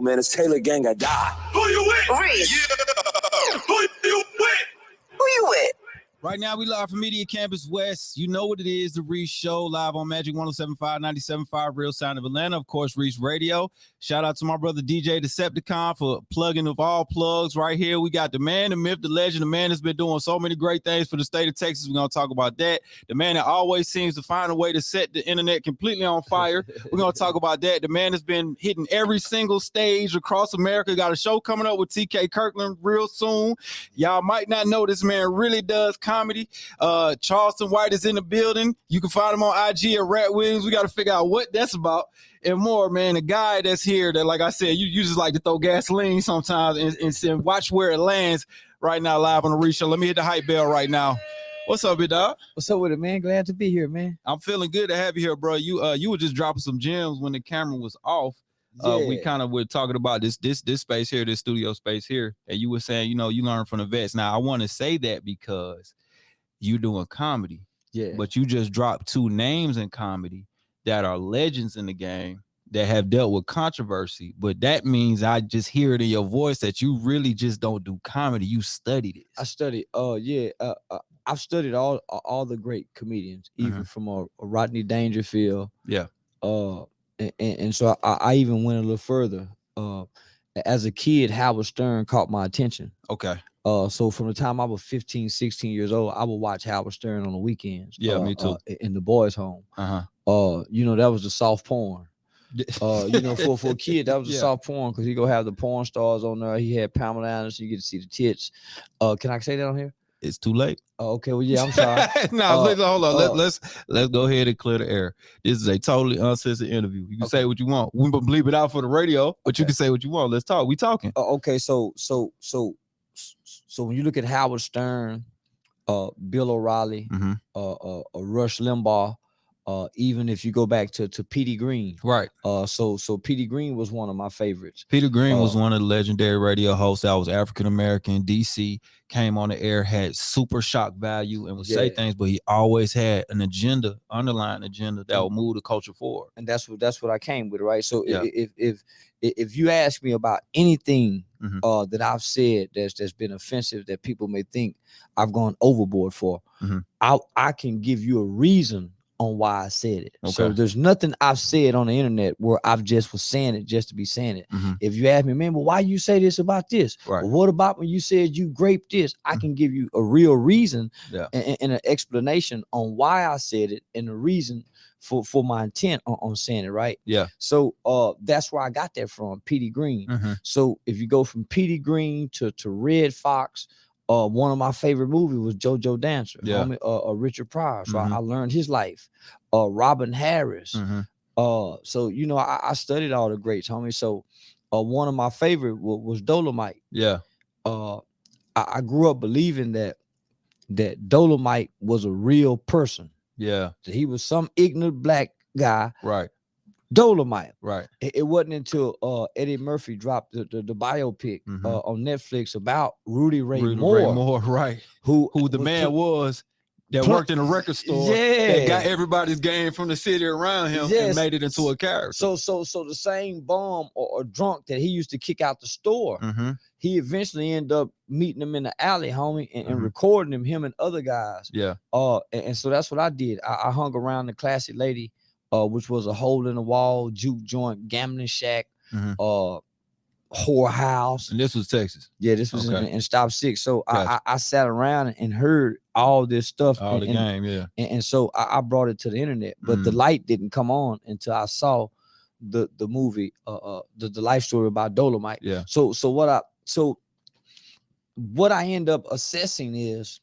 man. It's Taylor Gang or Die. Who you with? Reec. Yeah. Who you with? Who you with? Right now, we live from Media Campus West. You know what it is, the Reec Show, live on Magic 107.5, 97.5, Real Sound of Atlanta. Of course, Reec Radio. Shout out to my brother DJ Decepticon for plugging of all plugs right here. We got the man, the myth, the legend, the man that's been doing so many great things for the state of Texas. We're going to talk about that. The man that always seems to find a way to set the internet completely on fire. We're going to talk about that. The man that's been hitting every single stage across America. Got a show coming up with TK Kirkland real soon. Y'all might not know this man really does comedy. Charleston White is in the building. You can find him on IG at Rat Williams. We got to figure out what that's about and more, man. A guy that's here that, like I said, you just like to throw gasoline sometimes and watch where it lands right now live on the Reec Show. Let me hit the hype bell right now. What's up, big dog? What's up with it, man? Glad to be here, man. I'm feeling good to have you here, bro. You were just dropping some gems when the camera was off. We kind of were talking about this space here, this studio space here, and you were saying, you learn from the vets. Now, I want to say that because you're doing comedy, but you just dropped two names in comedy that are legends in the game that have dealt with controversy. But that means I just hear it in your voice that you really just don't do comedy. You studied it. I studied. I've studied all the great comedians, even from a Rodney Dangerfield. Yeah. And so I even went a little further. As a kid, Howard Stern caught my attention. Okay. So from the time I was 15, 16 years old, I would watch Howard Stern on the weekends. Yeah, me too. In the boys' home. That was the soft porn. For a kid, that was the soft porn because he go have the porn stars on there. He had Pamela Anderson. You get to see the tits. Can I say that on here? It's too late. Okay, well, yeah, I'm sorry. Hold on. Let's go ahead and clear the air. This is a totally uncensored interview. You can say what you want. We can bleep it out for the radio, but you can say what you want. Let's talk. We talking. Okay, so when you look at Howard Stern, Bill O'Reilly, Rush Limbaugh, even if you go back to Petey Green, right? So Petey Green was one of my favorites. Peter Green was one of the legendary radio hosts that was African American. DC came on the air, had super shock value, and would say things, but he always had an agenda, underlying agenda that would move the culture forward. And that's what I came with, right? So if you ask me about anything that I've said that's been offensive that people may think I've gone overboard for, I can give you a reason on why I said it. Okay. So there's nothing I've said on the internet where I've just was saying it just to be saying it. If you ask me, man, but why you say this about this? Right. Well, what about when you said you graped this? I can give you a real reason and an explanation on why I said it and the reason for my intent on saying it, right? Yeah. So that's where I got that from, Petey Green. So if you go from Petey Green to Red Fox, one of my favorite movies was JoJo Dancer, Richard Pryor. So I learned his life. Robin Harris. So I studied all the greats, homie. So one of my favorite was Dolomite. Yeah. I grew up believing that Dolomite was a real person. Yeah. That he was some ignorant black guy. Right. Dolomite. Right. It wasn't until Eddie Murphy dropped the biopic on Netflix about Rudy Ray Moore, right? Who the man was that worked in a record store that got everybody's game from the city around him and made it into a character. So the same bum or drunk that he used to kick out the store, he eventually ended up meeting him in the alley, homie, and recording him and other guys. Yeah. And so that's what I did. I hung around the Classy Lady, which was a hole in the wall, juke joint, gambling shack, whorehouse. And this was Texas. Yeah, this was in Stop 6. So I sat around and heard all this stuff. And so I brought it to the internet. But the light didn't come on until I saw the movie, the life story about Dolomite. Yeah. So what I end up assessing is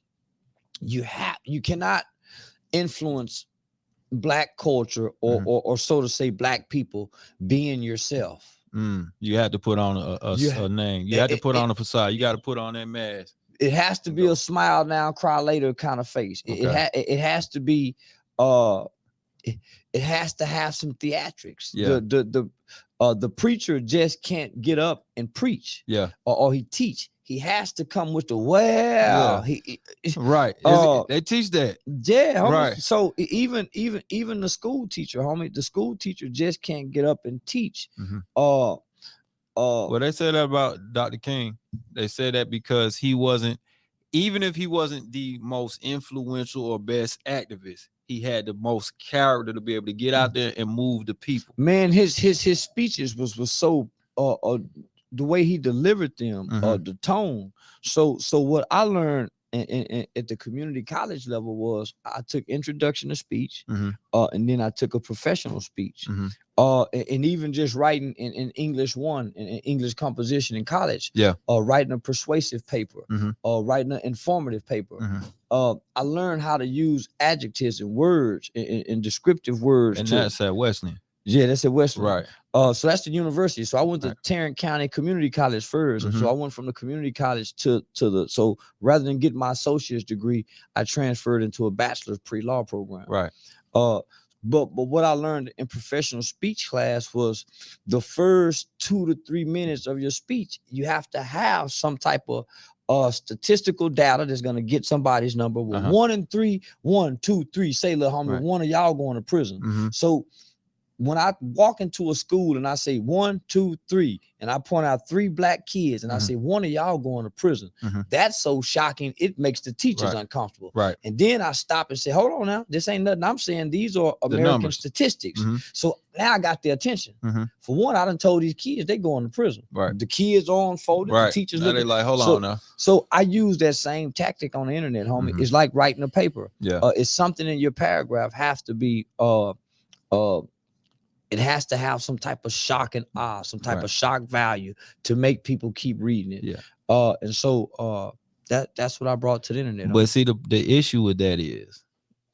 you cannot influence black culture or so to say black people being yourself. You had to put on a name. You had to put on a facade. You got to put on that mask. It has to be a smile now, cry later kind of face. It has to be it has to have some theatrics. Yeah. The preacher just can't get up and preach. Yeah. Or he teach. He has to come with the right. They teach that. Yeah, homie. Right. So even the school teacher, homie, the school teacher just can't get up and teach. Well, they said that about Dr. King. They said that because he wasn't, even if he wasn't the most influential or best activist, he had the most character to be able to get out there and move the people. Man, his speeches was so the way he delivered them, the tone. So what I learned at the community college level was I took introduction to speech, and then I took a professional speech, and even just writing in English 1 and English composition in college, writing a persuasive paper, writing an informative paper. I learned how to use adjectives and words and descriptive words. And that's at Wesleyan. Yeah, that's at Wesleyan. Right. So that's the university. So I went to Tarrant County Community College first. And so I went from the community college to the, so rather than get my associate's degree, I transferred into a bachelor's pre-law program. Right. But what I learned in professional speech class was the first 2 to 3 minutes of your speech, you have to have some type of statistical data that's going to get somebody's number. Well, 1 and 3, 1, 2, 3, say, little homie, one of y'all going to prison. So when I walk into a school and I say 1, 2, 3, and I point out 3 black kids and I say one of y'all going to prison, that's so shocking. It makes the teachers uncomfortable. Right. And then I stop and say, hold on now, this ain't nothing I'm saying. These are American statistics. So now I got their attention. For one, I done told these kids they going to prison. Right. The kids on folded, the teachers now they like, hold on now. So I use that same tactic on the internet, homie. It's like writing a paper. Yeah. It's something in your paragraph has to be it has to have some type of shock and awe, some type of shock value to make people keep reading it. Yeah. And so that's what I brought to the internet. But see, the issue with that is,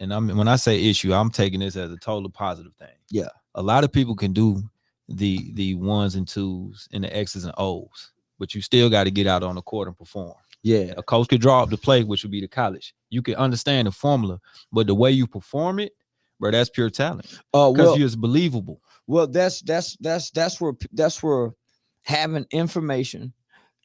and when I say issue, I'm taking this as a total positive thing. Yeah. A lot of people can do the 1s and 2s and the X's and O's, but you still got to get out on the court and perform. Yeah. A coach could draw up the play, which would be the college. You can understand the formula, but the way you perform it, bro, that's pure talent. Because you're believable. Well, that's where having information,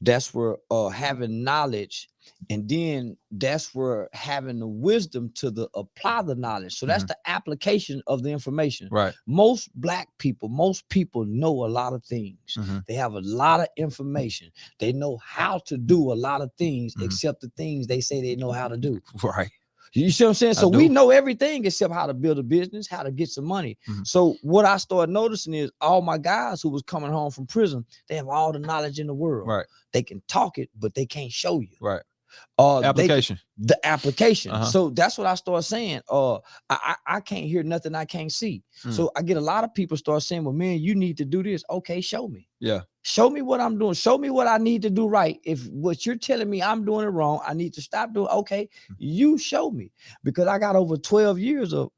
that's where having knowledge, and then that's where having the wisdom to apply the knowledge. So that's the application of the information. Right. Most people know a lot of things. They have a lot of information. They know how to do a lot of things, except the things they say they know how to do. Right. You see what I'm saying? So we know everything except how to build a business, how to get some money. So what I started noticing is all my guys who was coming home from prison, they have all the knowledge in the world. Right. They can talk it, but they can't show you. Right. Application. The application. So that's what I started saying. I can't hear nothing I can't see. So I get a lot of people start saying, well, man, you need to do this. Okay, show me. Yeah. Show me what I'm doing. Show me what I need to do right. If what you're telling me I'm doing it wrong, I need to stop doing. Okay, you show me, because I got over 12 years of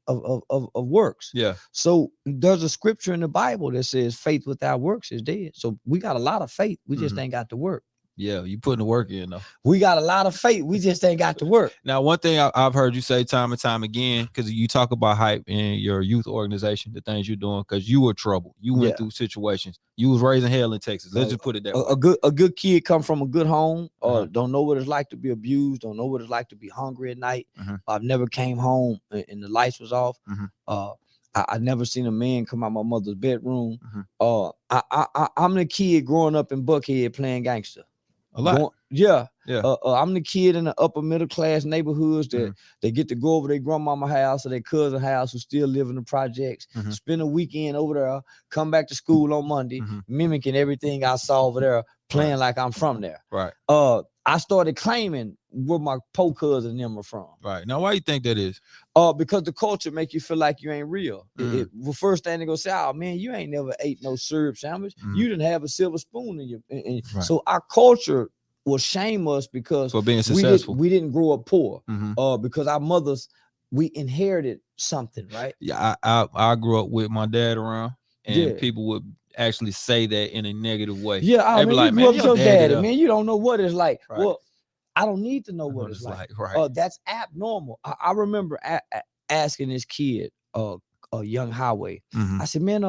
works. Yeah. So there's a scripture in the Bible that says faith without works is dead. So we got a lot of faith. We just ain't got to work. Yeah, you putting the work in though. We got a lot of faith. We just ain't got to work. Now, one thing I've heard you say time and time again, because you talk about hype in your youth organization, the things you're doing, because you were trouble. You went through situations. You was raising hell in Texas. Let's just put it that way. A good kid come from a good home, don't know what it's like to be abused, don't know what it's like to be hungry at night. I've never came home and the lights was off. I never seen a man come out my mother's bedroom. I'm the kid growing up in Buckhead playing gangster. A lot. I'm the kid in the upper middle class neighborhoods that they get to go over their grandmama house or their cousin house who still live in the projects, spend a weekend over there, come back to school on Monday, mimicking everything I saw over there, playing like I'm from there. Right. I started claiming where my po cousin and them are from. Right. Now, why you think that is? Because the culture make you feel like you ain't real. The first thing they gonna say, oh man, you ain't never ate no syrup sandwich. You didn't have a silver spoon in your. So our culture will shame us because for being successful. We didn't grow up poor. Because our mothers, we inherited something, right? Yeah, I grew up with my dad around, and people would actually say that in a negative way. Yeah, I mean, like, you grew up with your daddy, man. You don't know what it's like. Right. Well, I don't need to know what it's like. Right. That's abnormal. I remember asking this kid, a young highway. I said, man,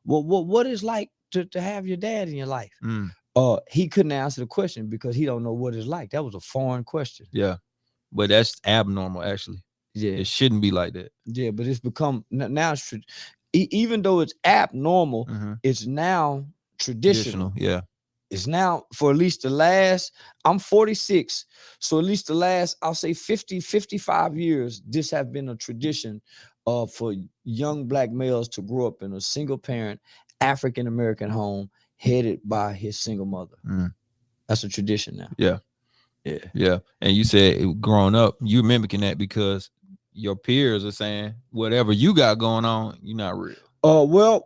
what is like to have your dad in your life? He couldn't answer the question because he don't know what it's like. That was a foreign question. Yeah, but that's abnormal, actually. Yeah, it shouldn't be like that. Yeah, but it's become now. Even though it's abnormal, it's now traditional. Yeah. it's now for at least the last, I'm 46. So at least the last, I'll say 55 years, this have been a tradition for young black males to grow up in a single parent, African-American home headed by his single mother. That's a tradition now. Yeah. And you said growing up, you're mimicking that because your peers are saying whatever you got going on, you're not real. Well,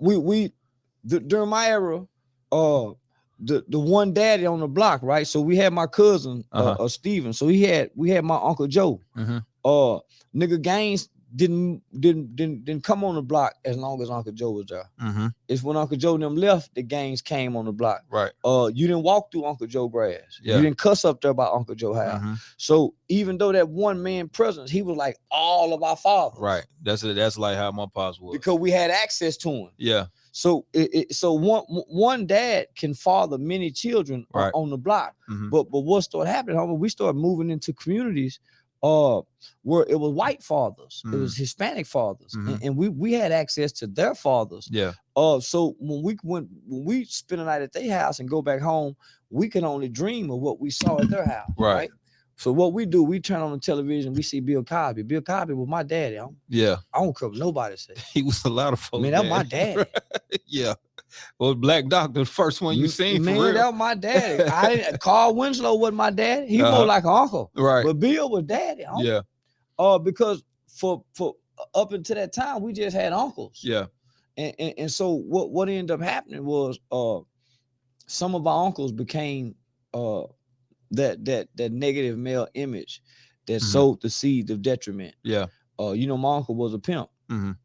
during my era, the one daddy on the block, right? So we had my cousin, Steven. So we had my Uncle Joe. Nigga Gaines didn't come on the block as long as Uncle Joe was there. It's when Uncle Joe and them left, the Gaines came on the block. Right. You didn't walk through Uncle Joe grass. Yeah. You didn't cuss up there by Uncle Joe house. So even though that one man presence, he was like all of our fathers. Right. That's like how my pops was. Because we had access to him. Yeah. So so one dad can father many children on the block. But what started happening, homie, we started moving into communities where it was white fathers, it was Hispanic fathers, and we had access to their fathers. Yeah. So when we spend a night at their house and go back home, we can only dream of what we saw at their house. Right. So what we do, we turn on the television, we see Bill Cosby. Bill Cosby was my daddy. Yeah. I don't care what nobody say. He was a lot of folks. Man, that's my daddy. Yeah. Well, Black Doctor, the first one you seen, man, for real. that was my daddy. Carl Winslow wasn't my daddy. He more like an uncle. Right. But Bill was daddy. Yeah. Because for up until that time, we just had uncles. Yeah. And so what ended up happening was some of our uncles became that negative male image that sowed the seeds of detriment. Yeah. My uncle was a pimp. And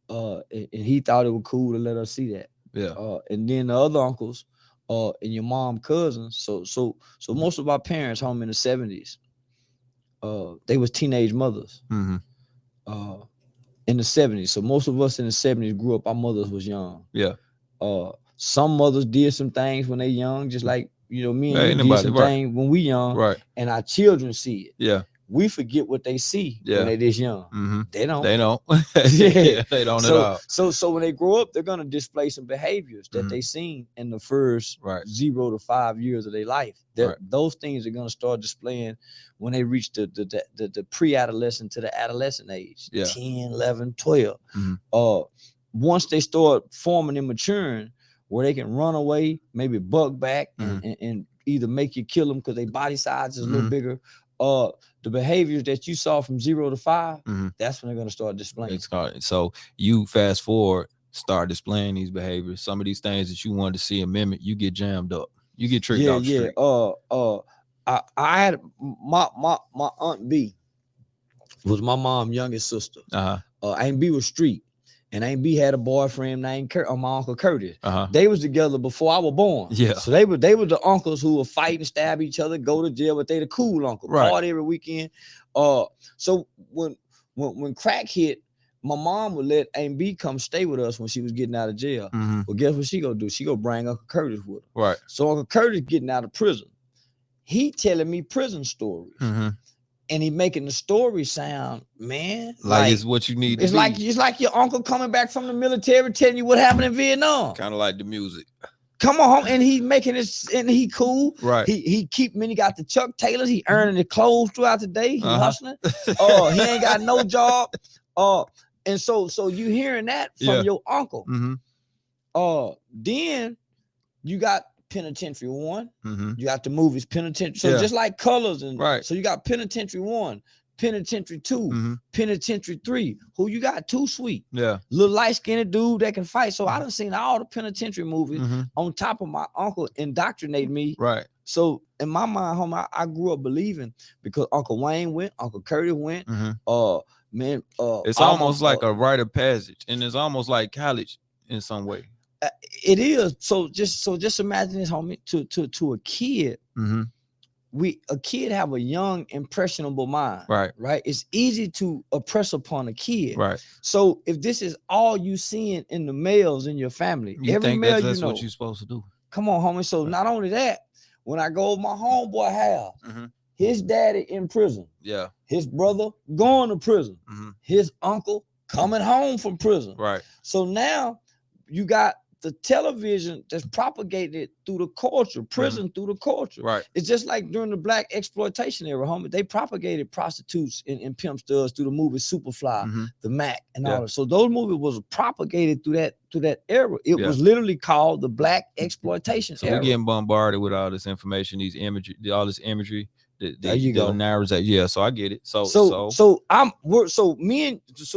he thought it was cool to let us see that. Yeah. And then the other uncles, and your mom cousins. So most of our parents home in the 70s, they was teenage mothers. In the 70s. So most of us in the 70s grew up, our mothers was young. Yeah. Some mothers did some things when they young, just like me and you did some things when we young. Right. And our children see it. Yeah. We forget what they see when they this young. They don't. They don't. Yeah, they don't at all. So when they grow up, they're gonna display some behaviors that they seen in the first 0 to 5 years of their life. Those things are gonna start displaying when they reach the pre-adolescent to the adolescent age, 10, 11, 12. Once they start forming and maturing, where they can run away, maybe buck back, and either make you kill them because their body size is a little bigger. The behaviors that you saw from 0 to 5, that's when they're gonna start displaying. So you fast forward, start displaying these behaviors. Some of these things that you wanted to see and mimic, you get jammed up. You get tricked off the street. I had my Aunt B was my mom's youngest sister. Aunt B was street. And Aunt B had a boyfriend named my Uncle Curtis. They was together before I was born. Yeah. So they were the uncles who would fight and stab each other, go to jail, but they the cool uncle. Party every weekend. So when crack hit, my mom would let Aunt B come stay with us when she was getting out of jail. Well, guess what she gonna do? She gonna bring Uncle Curtis with her. Right. So Uncle Curtis getting out of prison, he telling me prison stories. And he making the story sound, man, like it's what you need. It's like your uncle coming back from the military telling you what happened in Vietnam. Kind of like the music. Come on, and he making it, and he cool. Right. He got the Chuck Taylors. He earning the clothes throughout the day. He hustling. He ain't got no job. And so you hearing that from your uncle. Then you got Penitentiary 1, you got the movies Penitentiary. So just like Colors and so you got Penitentiary 1, Penitentiary 2, Penitentiary 3. Who you got? Too Sweet. Yeah. Little light-skinned dude that can fight. So I done seen all the penitentiary movies on top of my uncle indoctrinated me. Right. So in my mind, home, I grew up believing because Uncle Wayne went, Uncle Curtis went. It's almost like a rite of passage, and it's almost like college in some way. It is. So just imagine this, homie. To a kid, a kid have a young, impressionable mind. Right. It's easy to oppress upon a kid. Right. So if this is all you seeing in the males in your family, every male that's what you're supposed to do. Come on, homie. So not only that, when I go to my homeboy house, his daddy in prison. Yeah. His brother going to prison. His uncle coming home from prison. Right. So now you got the television that's propagated through the culture, prison through the culture. Right. It's just like during the black exploitation era, homie. They propagated prostitutes and pimp studs through the movie Superfly, the Mac, and all that. So those movies was propagated through that era. It was literally called the black exploitation era. We're getting bombarded with all this information, these imagery, all this imagery. There you go. Narrows yeah, so I get it. So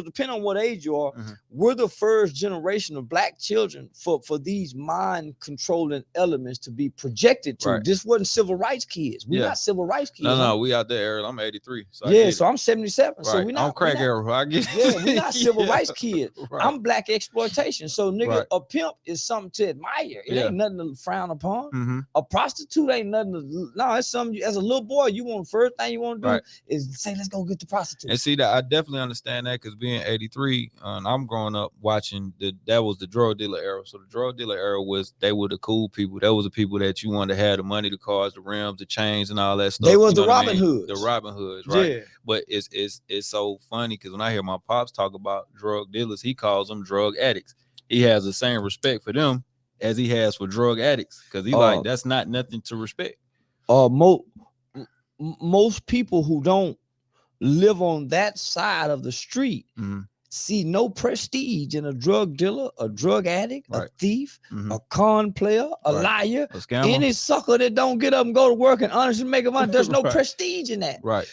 depending on what age you are, we're the first generation of black children for these mind controlling elements to be projected to. Right. This wasn't civil rights kids. We're not civil rights kids. No, we out there. I'm 83. So so I'm 77. Right. So we're not. I'm crack era. I get it. Yeah, we're not civil rights kids. Right. I'm black exploitation. So nigga, a pimp is something to admire. It ain't nothing to frown upon. A prostitute ain't nothing to. No, it's something. As a little boy, you want first thing you want to do is say, let's go get the prostitute. And see that I definitely understand that because being 83, and I'm growing up watching that was the drug dealer era. So the drug dealer era they were the cool people. That was the people that you wanted to have the money, the cars, the rims, the chains, and all that stuff. They was the Robin Hoods. The Robin Hoods, right? Yeah. But it's so funny because when I hear my pops talk about drug dealers, he calls them drug addicts. He has the same respect for them as he has for drug addicts because he's like, that's not nothing to respect. Most people who don't live on that side of the street see no prestige in a drug dealer, a drug addict, a thief, a con player, a liar, a scammer. Any sucker that don't get up and go to work and honestly make money. There's no prestige in that. Right.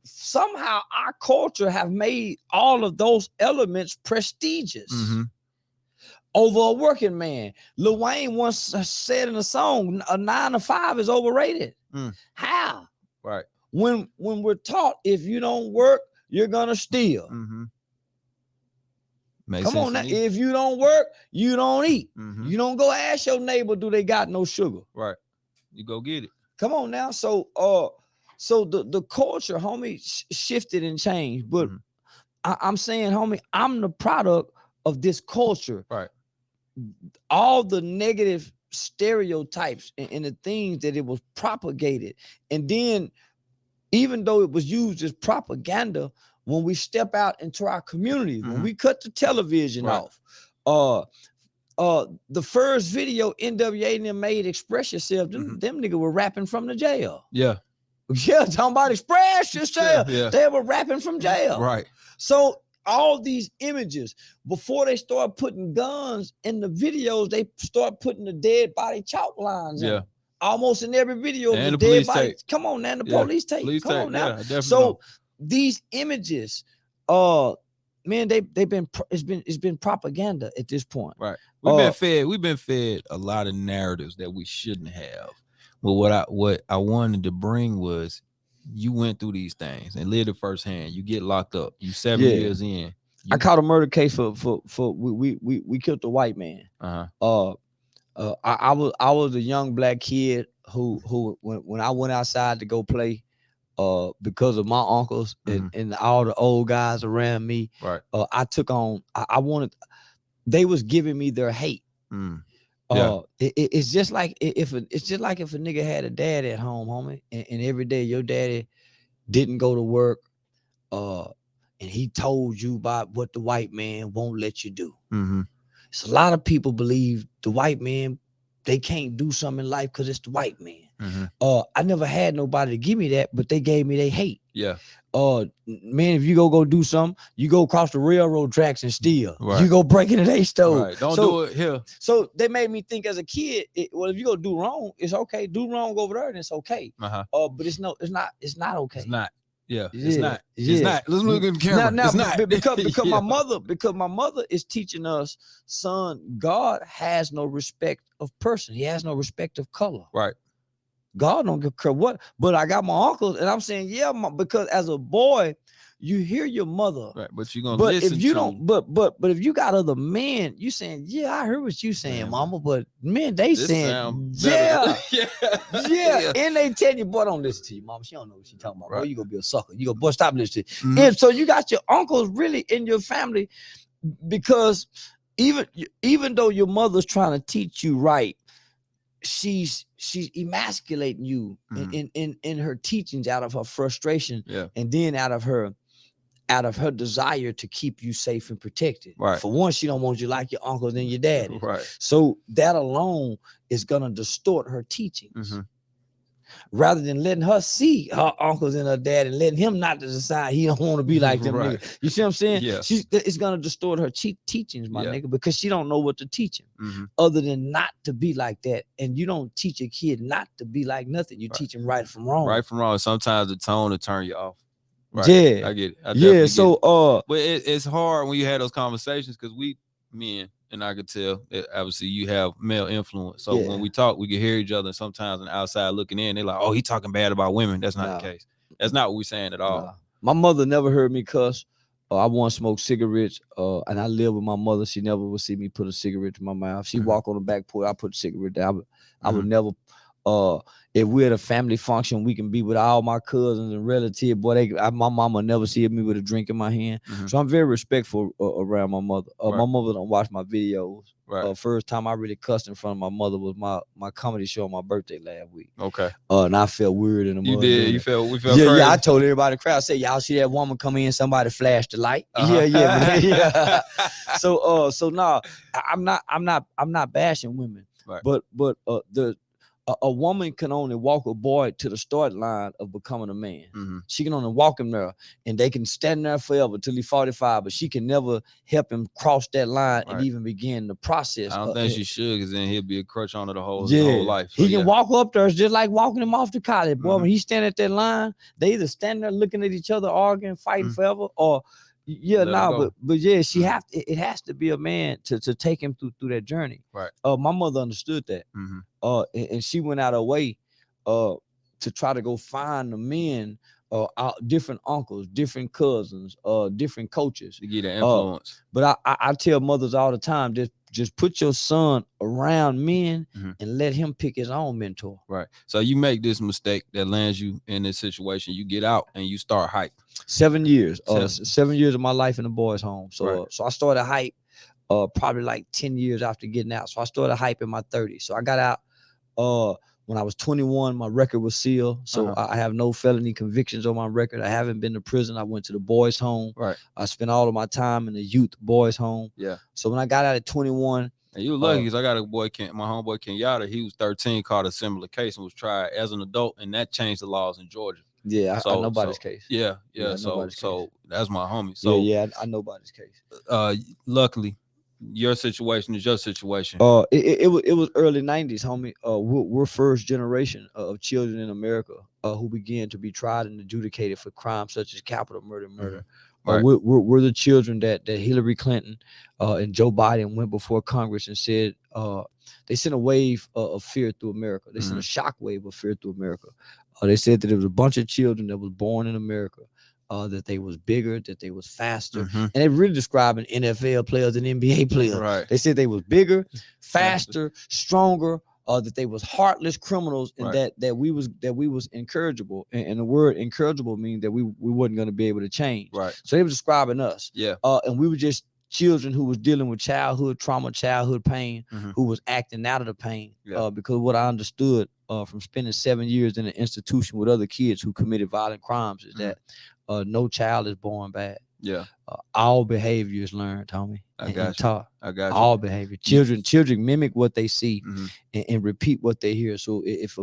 Somehow our culture have made all of those elements prestigious over a working man. Lil Wayne once said in a song, a 9 to 5 is overrated. How? Right. When we're taught if you don't work, you're gonna steal. Come on now. If you don't work, you don't eat. You don't go ask your neighbor, do they got no sugar? Right. You go get it. Come on now. So the culture, homie, shifted and changed. But I'm saying, homie, I'm the product of this culture. Right. All the negative stereotypes and the things that it was propagated. And then even though it was used as propaganda, when we step out into our communities, when we cut the television off, the first video NWA and them made, Express Yourself, them niggas were rapping from the jail. Yeah, talking about express yourself. Yeah. They were rapping from jail. Right. So all these images, before they start putting guns in the videos, they start putting the dead body chalk lines in. Almost in every video, and the dead body. Tape. Come on now, the police tape. Come on now. Yeah, so these images, man, it's been propaganda at this point. Right. We've been fed a lot of narratives that we shouldn't have. But what I wanted to bring was you went through these things and lived it firsthand. You get locked up. You 7 years in. I caught a murder case for we killed the white man. I was a young black kid who when I went outside to go play, because of my uncles and all the old guys around me, right. I took on. I wanted. They was giving me their hate. It's just like if a nigga had a dad at home, homie, and every day your daddy didn't go to work, and he told you about what the white man won't let you do. So a lot of people believe the white man, they can't do something in life because it's the white man. I never had nobody to give me that, but they gave me their hate. Yeah. Man, if you go do something, you go across the railroad tracks and steal. Right. You go break into their stove. Right. Don't do it here. So they made me think as a kid, well, if you go do wrong, it's okay. Do wrong over there, and it's okay. But it's not okay. It's not. Yeah, it's not. It's not. Let's look at the camera. Now, it's not. because my mother is teaching us, son, God has no respect of person. He has no respect of color. Right. God don't give a care what. But I got my uncles, and I'm saying, because as a boy, you hear your mother. Right, but you're gonna listen. If you don't, but if you got other men, you saying, yeah, I heard what you saying, mama. But men, they saying, yeah, and they tell you, boy, don't listen to you, mama. She don't know what she talking about. Right. Boy, you gonna be a sucker. You go, boy, stop listening. And so you got your uncles really in your family, because even though your mother's trying to teach you right, she's emasculating you in her teachings out of her frustration, and then out of her out of her desire to keep you safe and protected. Right. For one, she don't want you like your uncles and your daddy. Right. So that alone is gonna distort her teachings. Rather than letting her see her uncles and her dad and letting him not to decide he don't want to be like them. Right. Nigga. You see what I'm saying? Yeah. It's gonna distort her teachings, my nigga, because she don't know what to teach him other than not to be like that. And you don't teach a kid not to be like nothing. You teach him right from wrong. Right from wrong. Sometimes the tone will turn you off. Right. Yeah, I get it. Yeah. So but it's hard when you have those conversations because we men, and I could tell that obviously you have male influence. So when we talk, we can hear each other. And sometimes on the outside looking in, they're like, "Oh, he talking bad about women." That's not the case. That's not what we're saying at all. My mother never heard me cuss. I once smoked cigarettes, and I live with my mother. She never would see me put a cigarette to my mouth. She walk on the back porch, I put a cigarette down. I would never. If we're at a family function, we can be with all my cousins and relatives. Boy, my mama never see me with a drink in my hand. So I'm very respectful around my mother. My mother don't watch my videos. Right. First time I really cussed in front of my mother was my comedy show on my birthday last week. Okay. And I felt weird in the You mud. did. We felt crazy. Yeah. I told everybody in the crowd, say, y'all see that woman come in, somebody flashed the light. Yeah. So nah, I'm not bashing women. Right. But a woman can only walk a boy to the start line of becoming a man. She can only walk him there, and they can stand there forever till he's 45, but she can never help him cross that line and even begin the process. I don't think she should, because then he'll be a crutch on her the whole life. So he can walk up there, it's just like walking him off to college. Boy, when he stand at that line, they either stand there looking at each other, arguing, fighting forever, or but it has to be a man to take him through that journey. Right. My mother understood that. And she went out her way to try to go find the men, different uncles, different cousins, different coaches to get an influence. But I tell mothers all the time, just put your son around men and let him pick his own mentor. Right. So you make this mistake that lands you in this situation. You get out and you start hype. 7 years. 7 years of my life in the boys' home. So so I started hype probably like 10 years after getting out. So I started hype in my 30s. So I got out when I was 21. My record was sealed. So I have no felony convictions on my record. I haven't been to prison. I went to the boys' home. Right. I spent all of my time in the youth boys' home. Yeah. So when I got out at 21. And you were lucky because I got a boy, my homeboy Kenyatta. He was 13, caught a similar case and was tried as an adult, and that changed the laws in Georgia. Yeah, I know about his case. Yeah. So that's my homie. So I know about his case. Luckily, your situation is your situation. It was early 90s, homie. We're first generation of children in America who began to be tried and adjudicated for crimes such as capital murder. Right. We're the children that Hillary Clinton and Joe Biden went before Congress and said they sent a wave of fear through America. They sent a shock wave of fear through America. They said that there was a bunch of children that was born in America, that they was bigger, that they was faster. And they really describing NFL players and NBA players. Right. They said they was bigger, faster, stronger, that they was heartless criminals, and that we was incorrigible. And the word incorrigible means that we wasn't going to be able to change. Right. So they were describing us. Yeah. And we were just children who was dealing with childhood trauma, childhood pain, who was acting out of the pain. Because what I understood from spending 7 years in an institution with other kids who committed violent crimes is that no child is born bad. Yeah. All behavior is learned, homie. I got you. All behavior. Children mimic what they see and repeat what they hear. So if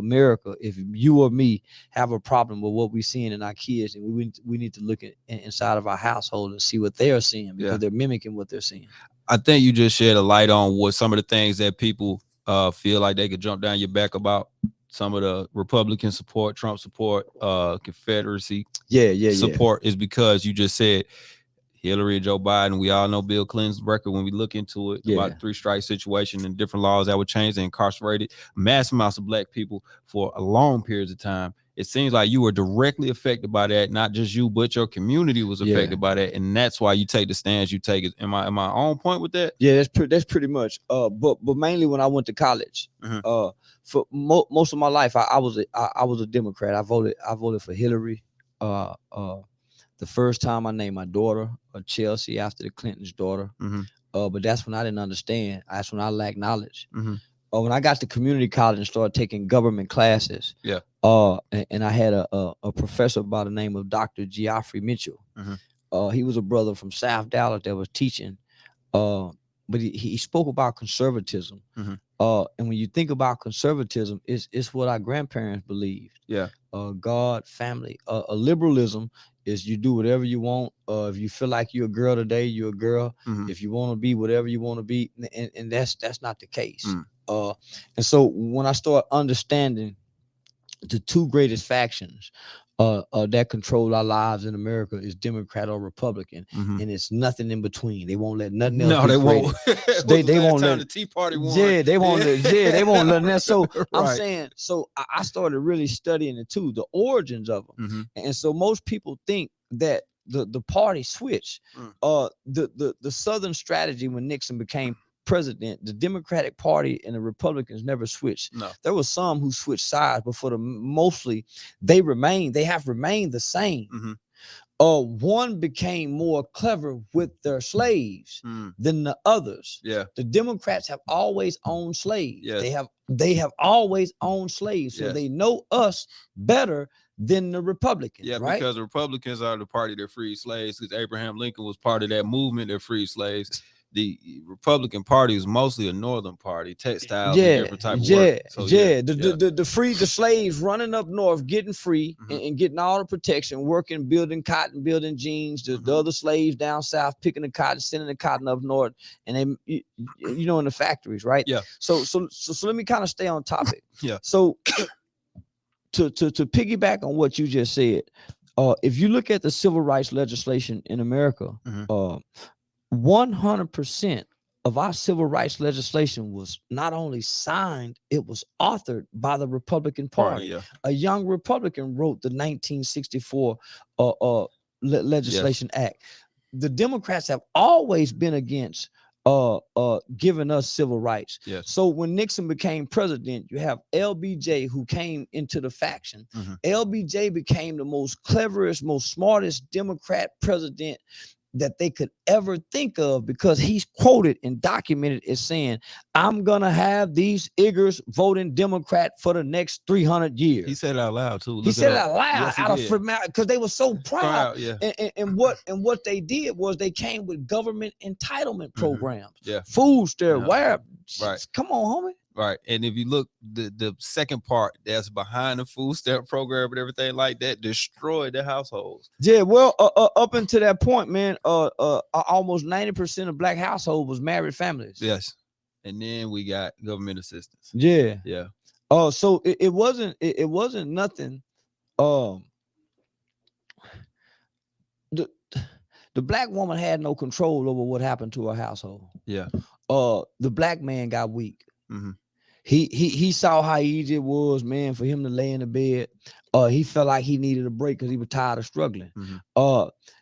you or me have a problem with what we're seeing in our kids, and we need to look inside of our household and see what they're seeing, because they're mimicking what they're seeing. I think you just shed a light on what some of the things that people feel like they could jump down your back about. Some of the Republican support, Trump support, Confederacy support is because you just said Hillary and Joe Biden. We all know Bill Clinton's record when we look into it about the 3-strike situation and different laws that would change and incarcerated mass amounts of black people for a long periods of time. It seems like you were directly affected by that. Not just you, but your community was affected by that, and that's why you take the stance you take. Am I on point with that? Yeah, that's pretty much. But mainly when I went to college, for most of my life, I was a Democrat. I voted for Hillary. The first time I named my daughter Chelsea after the Clinton's daughter. But that's when I didn't understand. That's when I lacked knowledge. When I got to community college and started taking government classes, and I had a professor by the name of Dr. Geoffrey Mitchell. He was a brother from South Dallas that was teaching. But he spoke about conservatism. Mm-hmm. And when you think about conservatism, it's what our grandparents believed. Yeah. God, family. A liberalism is you do whatever you want. If you feel like you're a girl today, you're a girl. Mm-hmm. If you want to be whatever you want to be, and that's not the case. Mm. And so when I start understanding the two greatest factions that control our lives in America is Democrat or Republican, Mm-hmm. and it's nothing in between. They won't let nothing else. No, they won't. They won't let the Tea Party won. Yeah, they won't. They won't let that. So right. I'm saying, so I started really studying it too, the origins of them, Mm-hmm. and so most people think that the party switched. The Southern strategy when Nixon became president, the Democratic Party and the Republicans never switched. No. There was some who switched sides, but for the mostly they have remained the same. Mm-hmm. One became more clever with their slaves than the others. Yeah. The Democrats have always owned slaves. Yes. They have always owned slaves, so they know us better than the Republicans. Yeah, right? Because the Republicans are the party that freed slaves. Because Abraham Lincoln was part of that movement that freed slaves. The Republican Party is mostly a northern party, textiles and different type of work. So, the freed the slaves running up north, getting free and getting all the protection, working, building cotton, building jeans. The other slaves down south picking the cotton, sending the cotton up north, and they, in the factories, right? Yeah. So let me kind of stay on topic. Yeah. So to piggyback on what you just said, if you look at the civil rights legislation in America, 100% of our civil rights legislation was not only signed, it was authored by the Republican Party. A young Republican wrote the 1964 Legislation Act. The Democrats have always been against giving us civil rights. Yes. So when Nixon became president, you have LBJ who came into the faction. LBJ became the most cleverest, most smartest Democrat president that they could ever think of, because he's quoted and documented as saying, I'm gonna have these Iggers voting Democrat for the next 300 years. He said it out loud too. He said it out loud, Yes, because they were so proud. Yeah. And what they did was they came with government entitlement programs. Yeah. Food stamps, Right. Come on, homie. Right. And if you look, the second part that's behind the food stamp program and everything like that destroyed the households. Yeah, well, up until that point, man, almost 90% of black households was married families. Yes. And then we got government assistance. Yeah. Yeah. So it wasn't nothing. The black woman had no control over what happened to her household. Yeah. The black man got weak. He saw how easy it was, man, for him to lay in the bed. He felt like he needed a break because he was tired of struggling.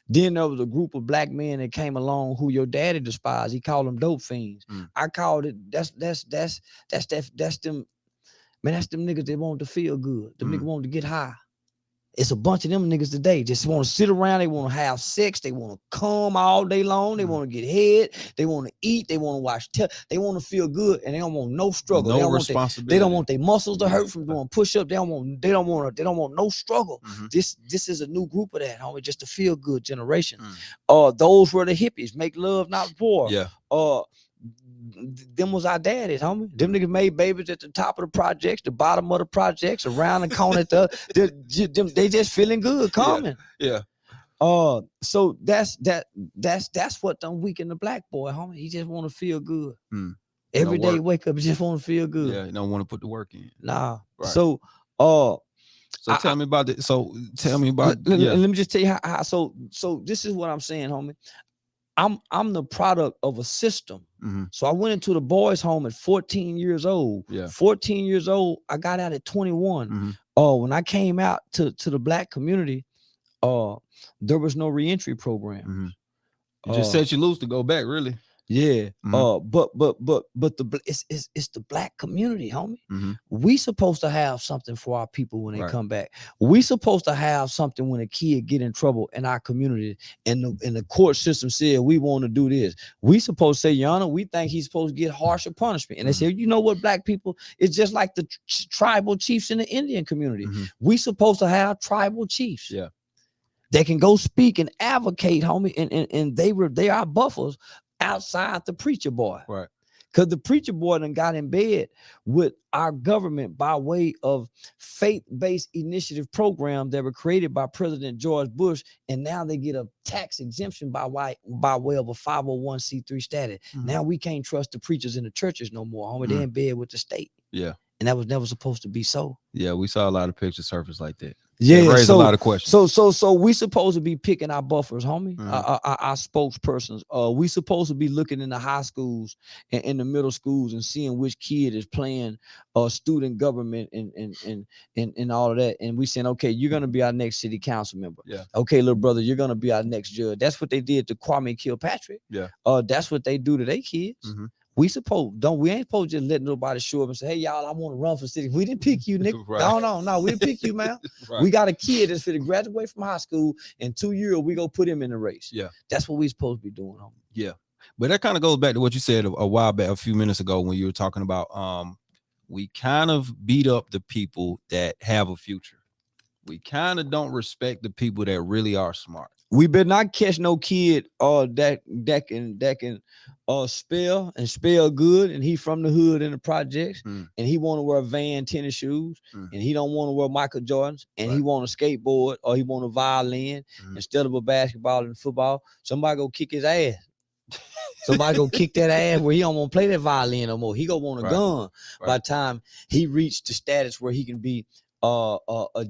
Then there was a group of black men that came along who your daddy despised. He called them dope fiends. I called it that's them, man. That's them niggas that want to feel good. Them niggas want to get high. It's a bunch of them niggas today just want to sit around. They want to have sex. They want to come all day long. They want to get head. They want to eat. They want to watch. They want to feel good, and they don't want no struggle. No responsibility. They don't want their muscles to hurt from doing push-up. They don't want no struggle. This is a new group of that, homie. Just a feel good generation. Those were the hippies. Make love, not war. Yeah. Them was our daddies, homie. Them niggas made babies at the top of the projects, the bottom of the projects, around the corner at they just feeling good, coming. Yeah. So that's what done weaken the black boy, homie. He just want to feel good. Every day wake up, he just want to feel good. Yeah, he don't want to put the work in. Nah. Right. So tell me about it. So tell me about let me just tell you how so this is what I'm saying, homie. I'm the product of a system. So I went into the boys' home at 14 years old. 14 years old, I got out at 21. When I came out to the black community, there was no reentry program. You just set you loose to go back, really. Yeah. But it's the black community, homie. We supposed to have something for our people when they come back. We supposed to have something when a kid get in trouble in our community and the court system said we want to do this. We supposed to say, Your Honor, we think he's supposed to get harsher punishment. And they say, you know what, black people, it's just like the tribal chiefs in the Indian community. We supposed to have tribal chiefs. Yeah. that can go speak and advocate, homie, and they are buffers outside the preacher boy. Right. Because the preacher boy done got in bed with our government by way of faith-based initiative programs that were created by President George Bush, and now they get a tax exemption by way of a 501c3 status. Now we can't trust the preachers in the churches no more, homie. They're in bed with the state. Yeah. And that was never supposed to be so. Yeah, we saw a lot of pictures surface like that. Yeah, it raised a lot of questions. So we supposed to be picking our buffers, homie. Our spokespersons. We supposed to be looking in the high schools and in the middle schools and seeing which kid is playing student government and all of that. And we saying, okay, you're gonna be our next city council member. Yeah. Okay, little brother, you're gonna be our next judge. That's what they did to Kwame Kilpatrick. Yeah. That's what they do to their kids. We ain't supposed to just let nobody show up and say, hey, y'all, I want to run for city. We didn't pick you, nigga. Right. No, we didn't pick you, man. Right. We got a kid that's going to graduate from high school. In 2 years, we go put him in the race. Yeah. That's what we supposed to be doing, homie. Yeah. But that kind of goes back to what you said a while back, a few minutes ago, when you were talking about we kind of beat up the people that have a future. We kind of don't respect the people that really are smart. We better not catch no kid that can spell good, and he from the hood in the projects, and he want to wear Van tennis shoes, and he don't want to wear Michael Jordans, and he want a skateboard or he want a violin instead of a basketball and football. Somebody go kick his ass. Somebody go kick that ass where he don't want to play that violin no more. He go want a gun by the time he reached the status where he can be a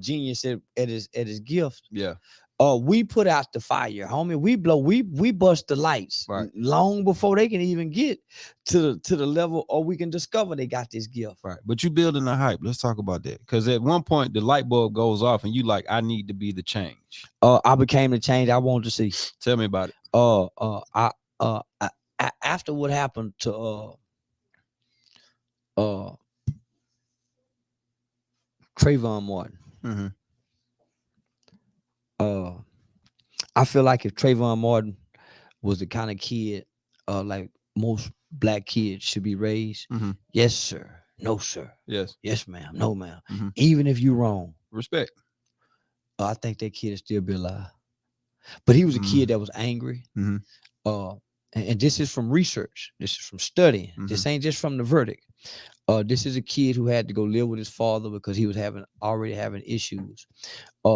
genius at his gift. Yeah. We put out the fire, homie. We bust the lights long before they can even get to the level, or we can discover they got this gift. Right. But you building the hype. Let's talk about that. Because at one point the light bulb goes off and you like, I need to be the change. I became the change I wanted to see. Tell me about it. After what happened to Trayvon Martin. I feel like if Trayvon Martin was the kind of kid like most black kids should be raised, yes, sir. No, sir. Yes. Yes, ma'am. No, ma'am. Even if you're wrong. Respect. I think that kid would still be alive. But he was a kid that was angry. And this is from research. This is from studying. This ain't just from the verdict. This is a kid who had to go live with his father because he was already having issues.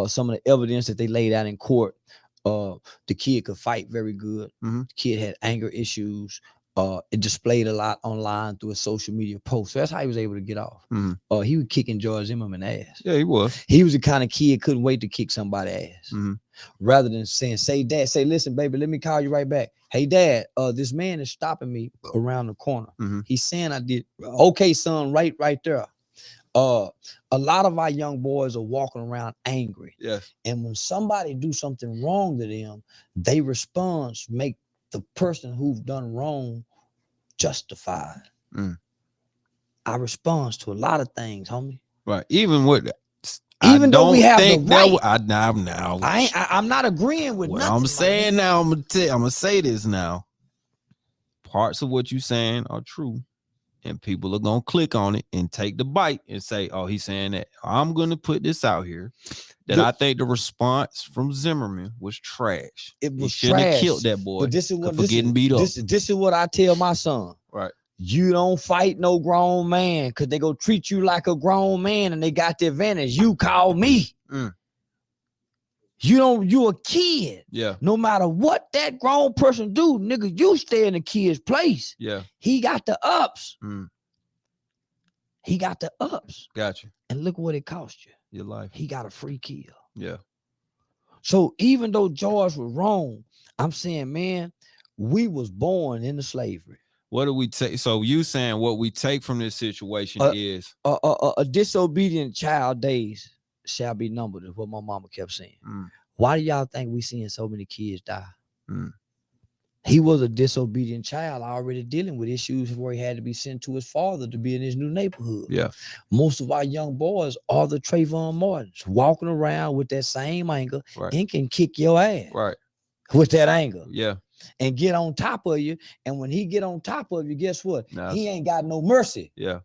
Some of the evidence that they laid out in court, the kid could fight very good. The kid had anger issues. It displayed a lot online through a social media post. So that's how he was able to get off. He was kicking George Zimmerman ass. Yeah, he was. He was the kind of kid couldn't wait to kick somebody's ass. Rather than saying, say, Dad, say, listen, baby, let me call you right back. Hey, Dad, this man is stopping me around the corner. He's saying I did. Okay, son, right there. A lot of our young boys are walking around angry. Yes. And when somebody do something wrong to them, they respond, make the person who've done wrong justified. Our response to a lot of things, homie. Right. Even though we have the right. I'm not agreeing with nothing. I'm saying now, I'm gonna say this now. Parts of what you're saying are true, and people are gonna click on it and take the bite and say, "Oh, he's saying that." I'm gonna put this out here that I think the response from Zimmerman was trash. It was he shouldn't have killed that boy. But this is what for getting beat up. This is what I tell my son. Right. You don't fight no grown man because they go treat you like a grown man and they got the advantage. You call me. You a kid. Yeah. No matter what that grown person do, nigga, you stay in the kid's place. Yeah. He got the ups. He got the ups. Gotcha. And look what it cost you. Your life. He got a free kill. Yeah. So even though George was wrong, I'm saying, man, we was born into slavery. What do we take? So you saying what we take from this situation is a disobedient child days shall be numbered, is what my mama kept saying. Why do y'all think we seeing so many kids die? He was a disobedient child already dealing with issues where he had to be sent to his father to be in his new neighborhood. Yeah. Most of our young boys are the Trayvon Martins walking around with that same anger and can kick your ass with that anger. Yeah. And get on top of you. And when he get on top of you, guess what? He ain't got no mercy. Yeah.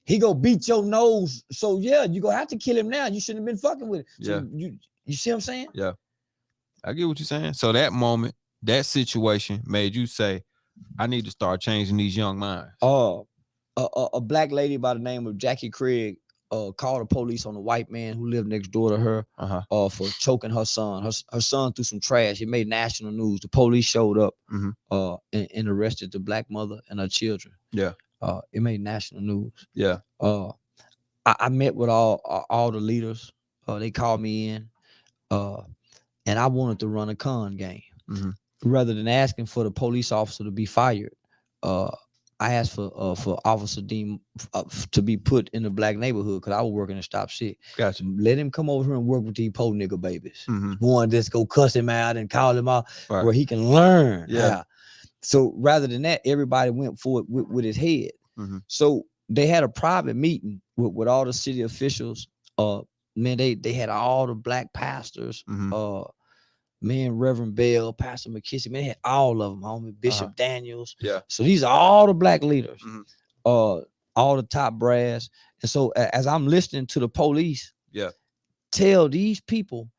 He go beat your nose. So yeah, you gonna have to kill him now. You shouldn't have been fucking with it. So you see what I'm saying? Yeah. I get what you're saying. So that moment, that situation made you say, I need to start changing these young minds. A black lady by the name of Jackie Craig called the police on a white man who lived next door to her for choking her son. Her son threw some trash. It made national news. The police showed up and arrested the black mother and her children. Yeah. It made national news. Yeah. I met with all the leaders. They called me in, and I wanted to run a con game. Rather than asking for the police officer to be fired. I asked for Officer Dean to be put in the black neighborhood because I was working to stop shit. Gotcha. Let him come over here and work with these po nigga babies. One just go cuss him out and call him out where he can learn. Yeah. So rather than that, everybody went for it with his head. So they had a private meeting with all the city officials. Man, they had all the black pastors. Man, Reverend Bell, Pastor McKissick, man, they had all of them, homie. Bishop Daniels. Yeah. So these are all the black leaders, all the top brass. And so as I'm listening to the police, tell these people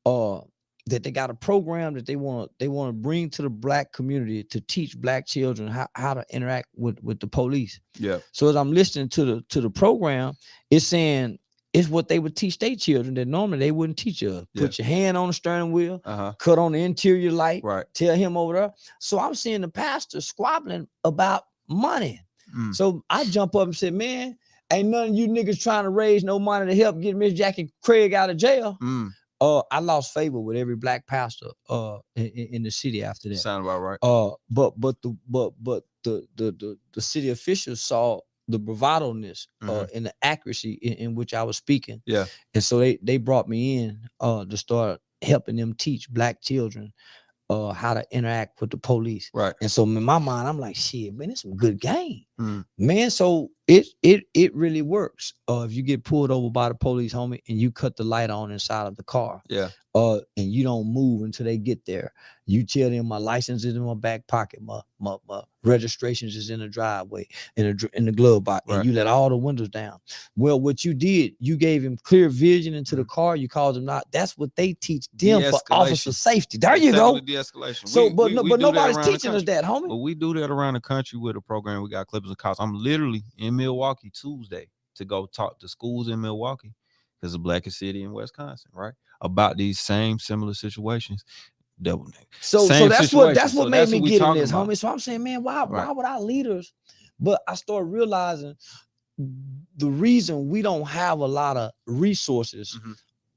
that they got a program that they want to bring to the black community to teach black children how to interact with the police. Yeah. So as I'm listening to the program, it's saying it's what they would teach their children that normally they wouldn't teach us. Put your hand on the steering wheel, cut on the interior light, tell him over there. So I'm seeing the pastor squabbling about money. So I jump up and say, man, ain't none of you niggas trying to raise no money to help get Miss Jackie Craig out of jail. I lost favor with every black pastor in the city after that. Sound about right. But the city officials saw the bravado-ness and the accuracy in which I was speaking. Yeah. And so they brought me in to start helping them teach black children how to interact with the police. Right. And so in my mind, I'm like, shit, man, it's some good game. Man, so it really works. If you get pulled over by the police, homie, and you cut the light on inside of the car. Yeah. And you don't move until they get there. You tell them my license is in my back pocket, my registrations is in the driveway, in the glove box, and you let all the windows down. Well, what you did, you gave him clear vision into the car. You called him out. That's what they teach them for officer safety. There you go. De-escalation. So, but nobody's teaching us that, homie. But we do that around the country with a program. We got Clippers and Cops. I'm literally in Milwaukee Tuesday to go talk to schools in Milwaukee, because the blackest city in Wisconsin, right? About these same similar situations. So that's what made me get in this, homie. So I'm saying, man, why would our leaders? But I started realizing the reason we don't have a lot of resources.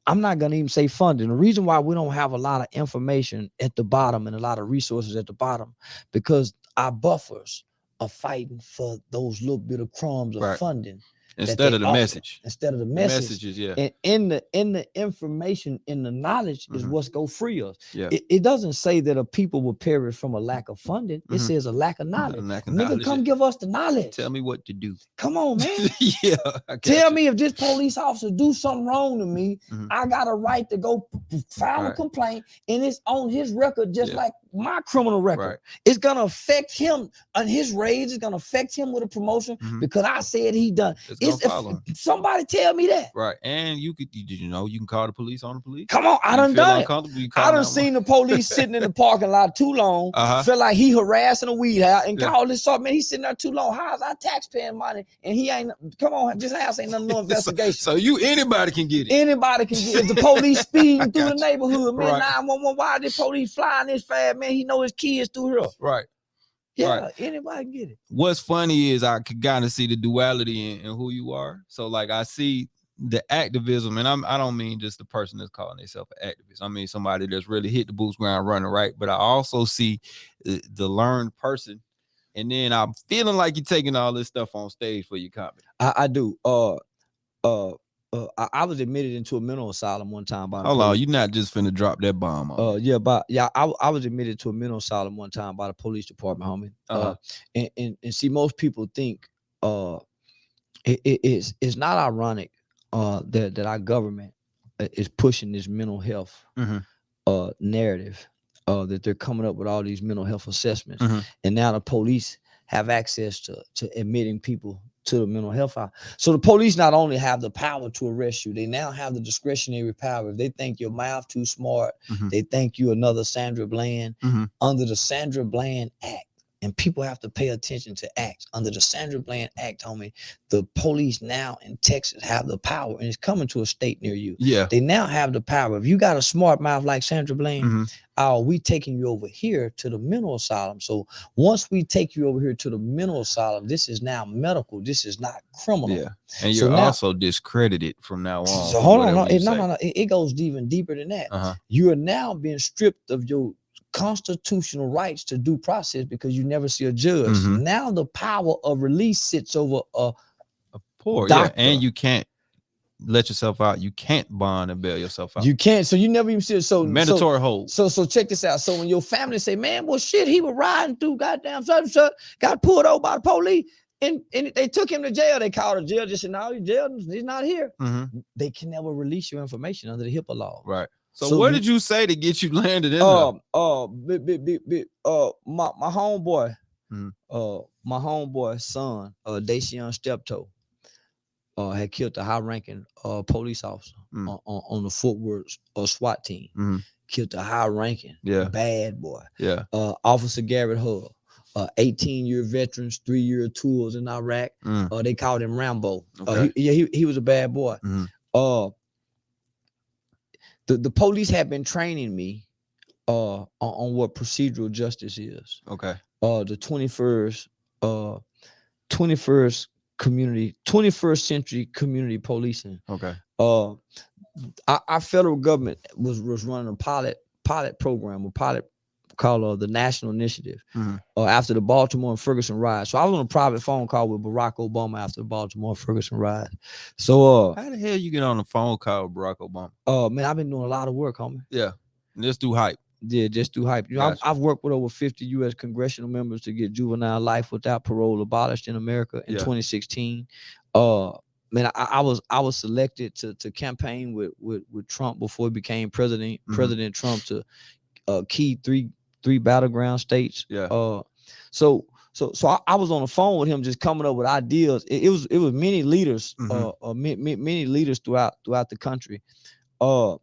I'm not gonna even say funding. The reason why we don't have a lot of information at the bottom and a lot of resources at the bottom, because our buffers are fighting for those little bit of crumbs of funding. Instead of the message. Instead of the message. Messages, yeah. And in the information, in the knowledge is what's go free us. Yeah. It doesn't say that a people will perish from a lack of funding. It says a lack of knowledge. Nigga, come give us the knowledge. Tell me what to do. Come on, man. Yeah. Tell me if this police officer do something wrong to me, I got a right to go file a complaint, and it's on his record just like my criminal record. It's gonna affect him on his raise. It's gonna affect him with a promotion because I said he done. Somebody tell me that. Right. And you could, did you know you can call the police on the police? Come on, I done it. I done seen the police sitting in the parking lot too long. Feel like he harassing a weed house and call this up, man. He's sitting there too long. How's our taxpaying money? And he ain't, come on, this house ain't nothing, no investigation. So anybody can get it. Anybody can get it. If the police speeding through the neighborhood, man, 911, why the police flying this fast, man? He know his kids through here. Right. Yeah, anybody can get it. What's funny is I could kind of see the duality in who you are. So like I see the activism, and I don't mean just the person that's calling themselves an activist. I mean somebody that's really hit the boots ground running, right? But I also see the learned person, and then I'm feeling like you're taking all this stuff on stage for your comedy. I do. I was admitted into a mental asylum one time by the Hold on, you're not just finna drop that bomb on. I was admitted to a mental asylum one time by the police department, homie. And see, most people think it's not ironic that our government is pushing this mental health narrative, that they're coming up with all these mental health assessments, and now the police have access to admitting people to the mental health house. So the police not only have the power to arrest you, they now have the discretionary power. If they think your mouth too smart, they think you another Sandra Bland, under the Sandra Bland Act. And people have to pay attention to acts. Under the Sandra Bland Act, homie, the police now in Texas have the power, and it's coming to a state near you. Yeah. They now have the power. If you got a smart mouth like Sandra Bland, we taking you over here to the mental asylum. So once we take you over here to the mental asylum, this is now medical. This is not criminal. Yeah. And you're also discredited from now on. So hold on. No. It goes even deeper than that. You are now being stripped of your constitutional rights to due process because you never see a judge. Now the power of release sits over a poor doctor. Yeah, and you can't let yourself out. You can't bond and bail yourself out. You can't. So you never even see it. So mandatory hold. So check this out. So when your family say, man, well, shit, he was riding through goddamn such and such, got pulled over by the police, and they took him to jail. They called the jail. Just said, no, he's not here. They can never release your information under the HIPAA law. Right. So what did you say to get you landed in there? My homeboy, my homeboy's son, Dacian Steptoe, had killed a high-ranking police officer on the Fort Worth SWAT team. Killed a high-ranking bad boy. Yeah. Officer Garrett Hull, 18-year veterans, 3-year tours in Iraq. They called him Rambo. Okay. He was a bad boy. The police have been training me on what procedural justice is. Okay. The 21st century community policing. Okay. Our federal government was running a pilot program, a pilot called the National Initiative after the Baltimore and Ferguson riots. So I was on a private phone call with Barack Obama after the Baltimore and Ferguson riots. So how the hell you get on a phone call with Barack Obama? Man, I've been doing a lot of work, homie. Yeah. Just do hype. Yeah, just do hype. You know, Gotcha. I've worked with over 50 U.S. congressional members to get juvenile life without parole abolished in America in 2016. Man, I was selected to campaign with Trump before he became president. President Trump to key three battleground states. Yeah. So I was on the phone with him, just coming up with ideas. It was many leaders, many leaders throughout the country. So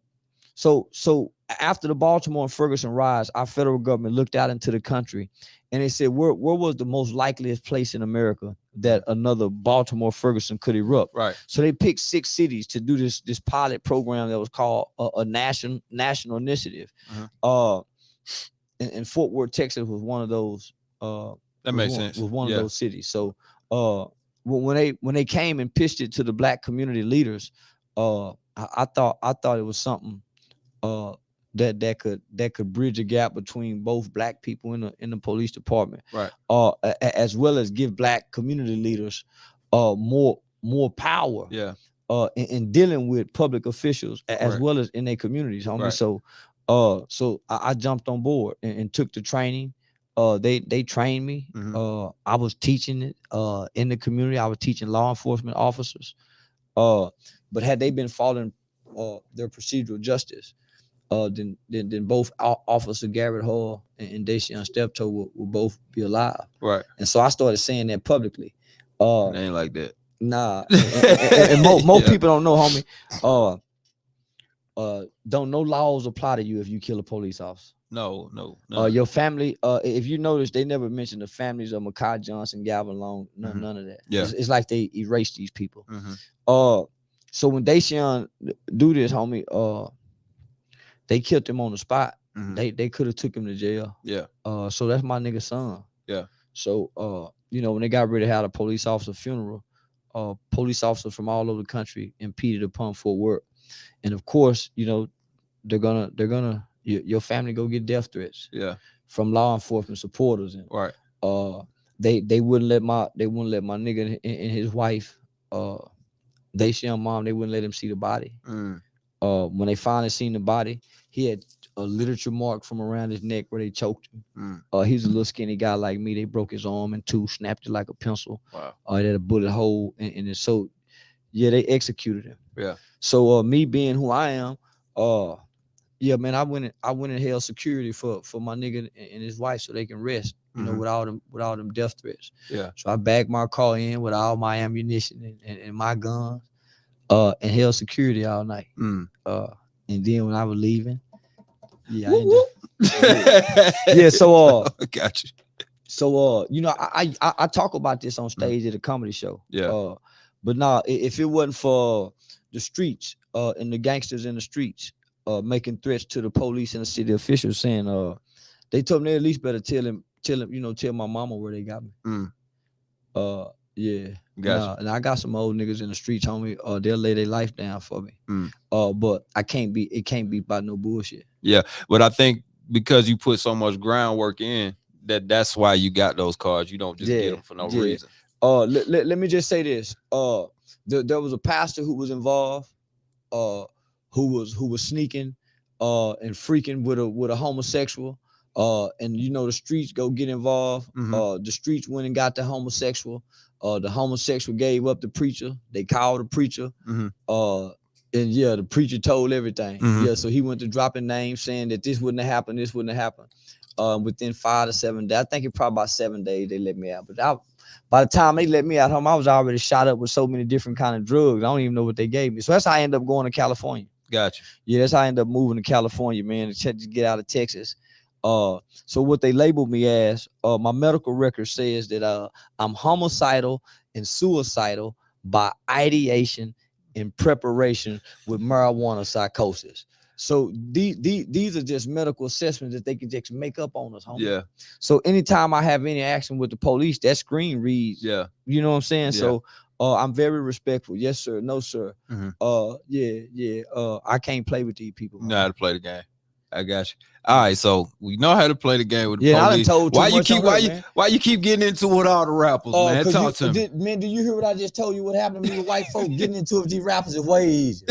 after the Baltimore and Ferguson riots, our federal government looked out into the country, and they said, where was the most likeliest place in America that another Baltimore Ferguson could erupt? Right. So they picked 6 cities to do this pilot program that was called a national initiative. And Fort Worth, Texas was one of those. That makes sense. Was one of those cities. So when they came and pitched it to the Black community leaders, I thought it was something that could bridge a gap between both Black people in the police department, right? As well as give Black community leaders more power, in dealing with public officials as well as in their communities, homie. Right. So I jumped on board and took the training. They trained me. I was teaching it in the community. I was teaching law enforcement officers. But had they been following their procedural justice, then both Officer Garrett Hall and Dacian Steptoe will both be alive. Right. And so I started saying that publicly. It ain't like that. Nah. and most people don't know, homie. Don't no laws apply to you if you kill a police officer. No. Your family, if you notice, they never mention the families of Makai Johnson, Galvin Long, none of that. Yeah. It's like they erase these people. So when Dacian do this, homie, they killed him on the spot. They could have took him to jail. Yeah. So that's my nigga son. Yeah. So when they got ready to have a police officer funeral, police officers from all over the country impeded upon Fort Worth. And of course, they're gonna your family go get death threats. Yeah. From law enforcement supporters. And right. They wouldn't let my nigga and his wife, Dacian mom, they wouldn't let him see the body. When they finally seen the body, he had a literature mark from around his neck where they choked him. He was a little skinny guy like me. They broke his arm in 2, snapped it like a pencil. Wow. They had a bullet hole in it. So yeah, they executed him. Yeah. So me being who I am, yeah, man, I went and held security for my nigga and his wife so they can rest. you know, with all them death threats. Yeah. So I bagged my car in with all my ammunition and my guns, and held security all night. And then when I was leaving, so got you. So you know, I talk about this on stage at a comedy show. Yeah. But nah, if it wasn't for the streets and the gangsters in the streets making threats to the police and the city officials, saying they told me they at least better tell him, you know, tell my mama where they got me. Yeah. Gotcha. And I got some old niggas in the streets, homie. They'll lay their life down for me. But it can't be by no bullshit. Yeah, but I think because you put so much groundwork in, that's why you got those cards. You don't just get them for no reason. Let me just say this. There was a pastor who was involved, who was sneaking and freaking with a homosexual. And you know, the streets go get involved. The streets went and got the homosexual. The homosexual gave up the preacher. They called the preacher. And yeah, the preacher told everything. Yeah, so he went to dropping names saying that this wouldn't have happened, this wouldn't have happened. Within 5 to 7 days, I think it probably about 7 days they let me out. But by the time they let me out home, I was already shot up with so many different kind of drugs. I don't even know what they gave me. So that's how I ended up going to California. Gotcha. Yeah, that's how I ended up moving to California, man, to get out of Texas. So what they labeled me as, my medical record says that I'm homicidal and suicidal by ideation in preparation with marijuana psychosis. So these are just medical assessments that they can just make up on us, homie. Yeah. So anytime I have any action with the police, that screen reads. Yeah. You know what I'm saying? Yeah. So I'm very respectful. Yes, sir. No, sir. I can't play with these people. You know how to play the game. I got you. All right, so we know how to play the game with the police. I done told too much why you keep getting into it with all the rappers, man? Talk to me. Man, do you hear what I just told you? What happened to me with white folks? Getting into it with these rappers is way easier.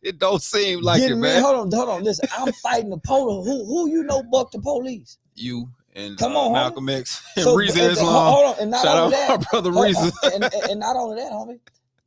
It don't seem like it, man. Hold on. Listen, I'm fighting the police. Who you know buck the police? You and come on, Malcolm X and so, Reec Islam. Hold on, and not shout only out that, my brother Reec. And not only that, homie,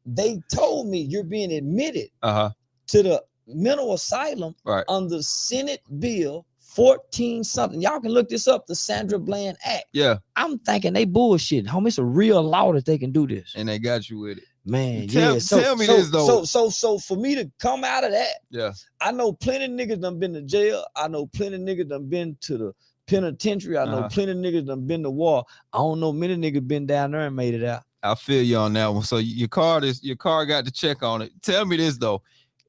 they told me you're being admitted to the mental asylum under Senate Bill 14 something. Y'all can look this up, the Sandra Bland Act. Yeah. I'm thinking they bullshitting. Homie, it's a real law that they can do this. And they got you with it. Man, tell me this though. So for me to come out of that, I know plenty of niggas done been to jail. I know plenty of niggas done been to the penitentiary. I know plenty of niggas done been to war. I don't know many niggas been down there and made it out. I feel you on that one. So your car got the check on it. Tell me this though.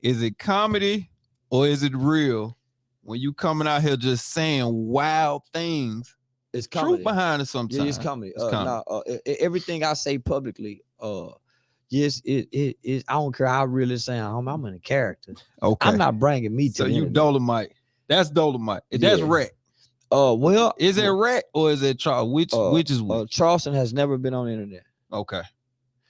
Is it comedy or is it real when you coming out here just saying wild things? It's comedy. Truth behind it sometimes. Yeah, it's comedy. Everything I say publicly, yes, it is. I don't care how real it sounds. I'm in a character. Okay. I'm not bringing me to so you Dolomite. That's Dolomite. That's Reec. Well, is it Reec or is it Charles? Which is which? Charleston has never been on the internet. Okay.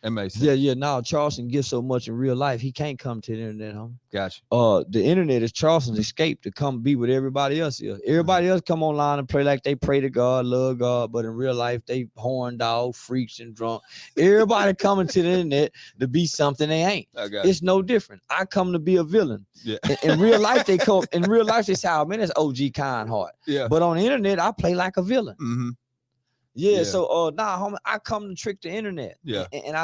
That makes sense. Yeah. Now Charleston gives so much in real life, he can't come to the internet, homie. Gotcha. The internet is Charleston's escape to come be with everybody else here. Everybody else come online and pray like they pray to God, love God, but in real life they horn dog, freaks, and drunk. Everybody coming to the internet to be something they ain't. It's no different. I come to be a villain. Yeah. In real life, they come. In real life, they say, "Oh man, it's OG kind heart." Yeah. But on the internet, I play like a villain. Mm-hmm. Yeah. So homie, I come to trick the internet. Yeah. And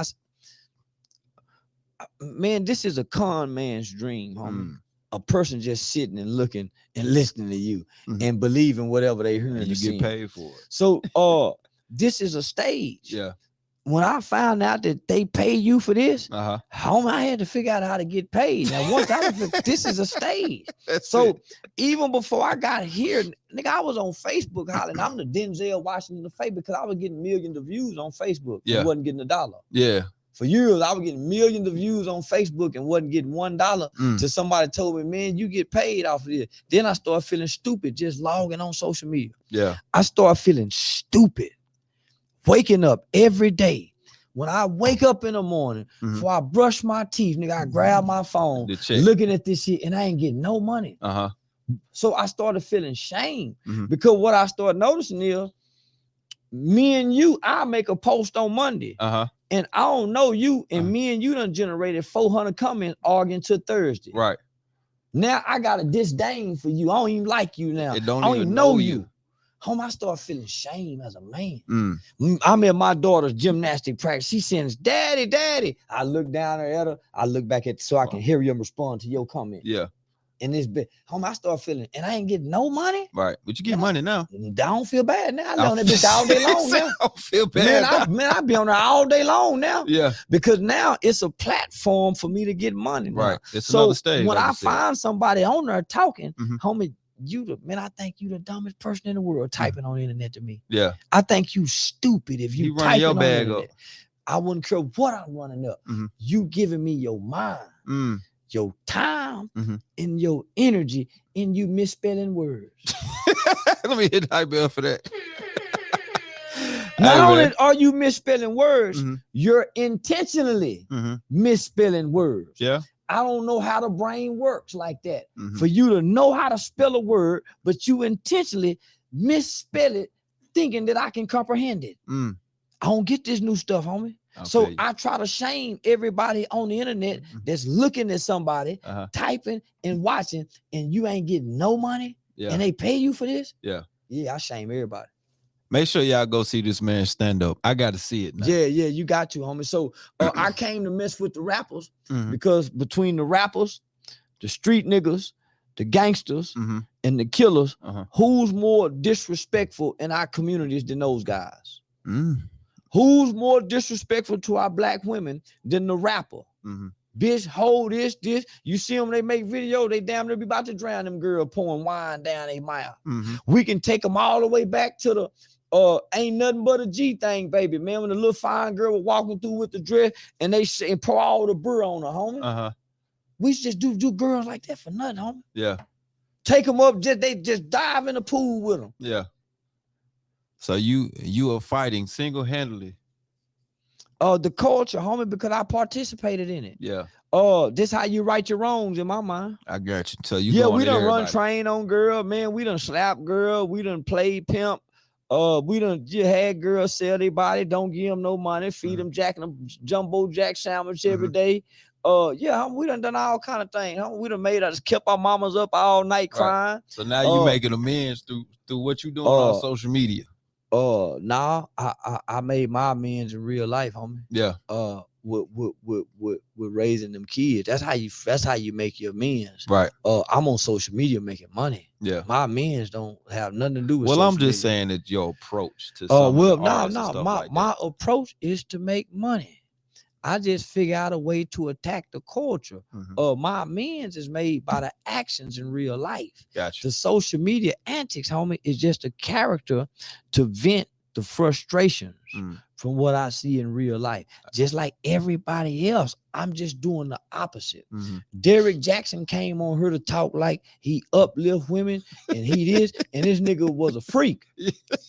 man, this is a con man's dream, homie. A person just sitting and looking and listening to you and believing whatever they hearing. And you get paid for it. So this is a stage. Yeah. When I found out that they pay you for this, homie, I had to figure out how to get paid. Now, once this is a stage. So even before I got here, nigga, I was on Facebook hollering, I'm the Denzel Washington of Facebook because I was getting millions of views on Facebook and wasn't getting $1. Yeah. For years, I was getting millions of views on Facebook and wasn't getting $1 till somebody told me, man, you get paid off of this. Then I started feeling stupid just logging on social media. Yeah. I started feeling stupid. Waking up every day. When I wake up in the morning, before I brush my teeth, nigga, I grab my phone, looking at this shit, and I ain't getting no money. So I started feeling shame because what I started noticing is, me and you, I make a post on Monday, and I don't know you, and me and you done generated 400 comments arguing till Thursday. Right. Now I got a disdain for you. I don't even like you now. I don't even know you. I start feeling shame as a man. I'm in my daughter's gymnastic practice. She sends, "Daddy, daddy." I look down at her. I look back at so I can hear you and respond to your comment. Yeah. And this bit, I start feeling, and I ain't getting no money. Right. But you get money now. I don't feel bad now. I lay on that bitch all day long now. I don't feel bad. Man, I be on there all day long now. Yeah. Because now it's a platform for me to get money. Now. Right. It's another stage. When I find somebody on there talking, homie, I think you the dumbest person in the world typing on the internet to me. Yeah. I think you stupid if you run your bag up. I wouldn't care what I'm running up. You giving me your mind, your time, and your energy, and you misspelling words. Let me hit high bell for that. Not only are you misspelling words, you're intentionally misspelling words. Yeah. I don't know how the brain works like that. For you to know how to spell a word, but you intentionally misspell it, thinking that I can comprehend it. I don't get this new stuff, homie. So I try to shame everybody on the internet that's looking at somebody, typing and watching, and you ain't getting no money, and they pay you for this. Yeah, I shame everybody. Make sure y'all go see this man stand up. I got to see it now. Yeah, you got to, homie. So I came to mess with the rappers because between the rappers, the street niggas, the gangsters, and the killers, who's more disrespectful in our communities than those guys? Who's more disrespectful to our black women than the rapper? Bitch, hold this. You see them, they make video, they damn near be about to drown them girl pouring wine down their mouth. We can take them all the way back to the ain't nothing but a G thing, baby. Man, when the little fine girl was walking through with the dress and they say, and pour all the brew on her, homie. We should just do girls like that for nothing, homie. Yeah. Take them up, they just dive in the pool with them. Yeah. So you are fighting single-handedly. The culture, homie, because I participated in it. Yeah. This how you right your wrongs in my mind. I got you. So you we done run train on girl, man. We done slap girl. We done played pimp. We done just had girls sell their body, don't give them no money, feed them jumbo jack sandwich every day. We done all kind of things. We done made us kept our mamas up all night crying. So now you making amends through what you doing on social media. Nah, I made my amends in real life, homie. Yeah. With raising them kids. That's how you make your amends. Right. I'm on social media making money. Yeah. My amends don't have nothing to do with I'm just saying that your approach to my approach is to make money. I just figure out a way to attack the culture. My amends is made by the actions in real life. Gotcha. The social media antics, homie, is just a character to vent the frustrations from what I see in real life. Just like everybody else, I'm just doing the opposite. Derrick Jackson came on here to talk like he uplift women and he this, and this nigga was a freak.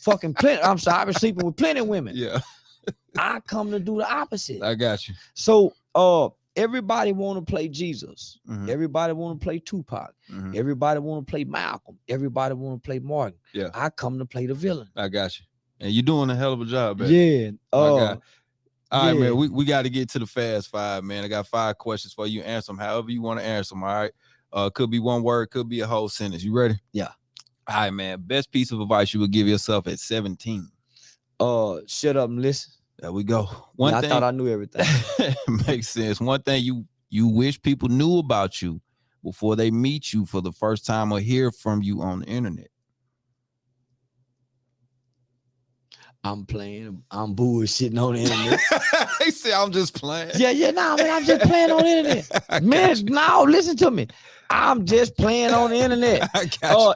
Fucking plenty. I'm sorry, I've been sleeping with plenty of women. Yeah. I come to do the opposite. I got you. So everybody want to play Jesus. Everybody want to play Tupac. Everybody want to play Malcolm. Everybody want to play Martin. Yeah. I come to play the villain. I got you. And you're doing a hell of a job, baby. Yeah. All right, man. We got to get to the fast five, man. I got 5 questions for you. Answer them however you want to answer them. All right. Could be one word, could be a whole sentence. You ready? Yeah. All right, man. Best piece of advice you would give yourself at 17. Shut up and listen. There we go. I thought I knew everything. Makes sense. One thing you wish people knew about you before they meet you for the first time or hear from you on the internet. I'm bullshitting on the internet. He said, I'm just playing. I'm just playing on the internet. Man, no, listen to me. I'm just playing on the internet.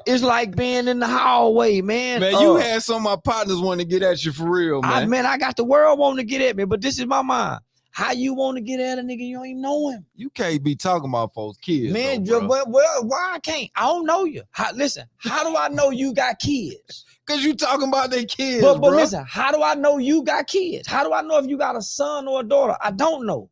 It's like being in the hallway, man. Man, you had some of my partners want to get at you for real, man. I got the world wanting to get at me, but this is my mind. How you want to get at a nigga you don't even know him? You can't be talking about folks' kids, man. Though, well, why I can't? I don't know you. Listen, how do I know you got kids? Because you talking about their kids, but listen, how do I know you got kids? How do I know if you got a son or a daughter? I don't know.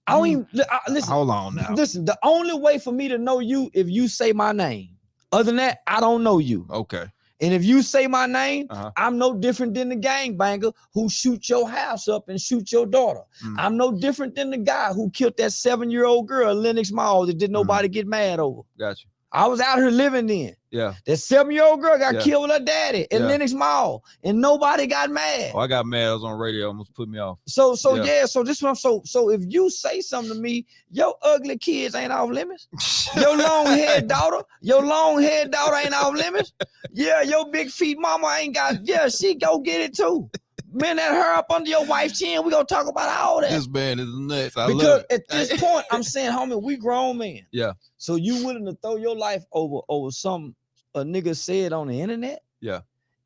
I don't even listen. Hold on now. Listen, the only way for me to know you if you say my name. Other than that, I don't know you. Okay. And if you say my name, I'm no different than the gangbanger who shoot your house up and shoot your daughter. I'm no different than the guy who killed that 7-year-old girl in Lenox Mall that didn't nobody get mad over. Gotcha. I was out here living then. Yeah. That 7-year-old girl got Yeah. killed with her daddy in Yeah. Lenox Mall, and nobody got mad. Oh, I got mad. I was on radio. Almost put me off. So Yeah. so this one. So if you say something to me, your ugly kids ain't off limits. Your long haired daughter ain't off limits. Yeah, your big feet mama ain't got. Yeah, she go get it too. Man, that her up under your wife's chin. We gonna talk about all that. This man is nuts. I Because love it. at this point, I'm saying, homie, we grown men. Yeah. So you willing to throw your life over something a nigga said on the internet? Yeah.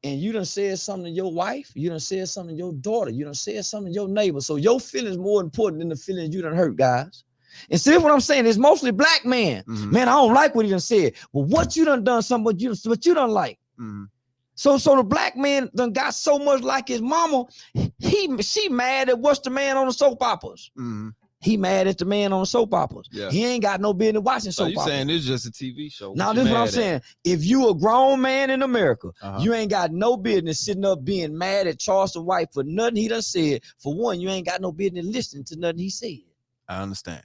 And you done said something to your wife, you done said something to your daughter, you done said something to your neighbor. So your feelings more important than the feelings you done hurt, guys. And see what I'm saying, it's mostly black men. Man, I don't like what he done said. But what you done something what you done like. So the black man done got so much like his mama, she mad at what's the man on the soap operas. He mad at the man on the soap operas. Yeah. He ain't got no business watching soap you operas. saying it's just a TV show? Now this is what I'm saying. If you a grown man in America, you you ain't got no business sitting up being mad at Charleston White for nothing he done said. For one, you ain't got no business listening to nothing he said. I understand.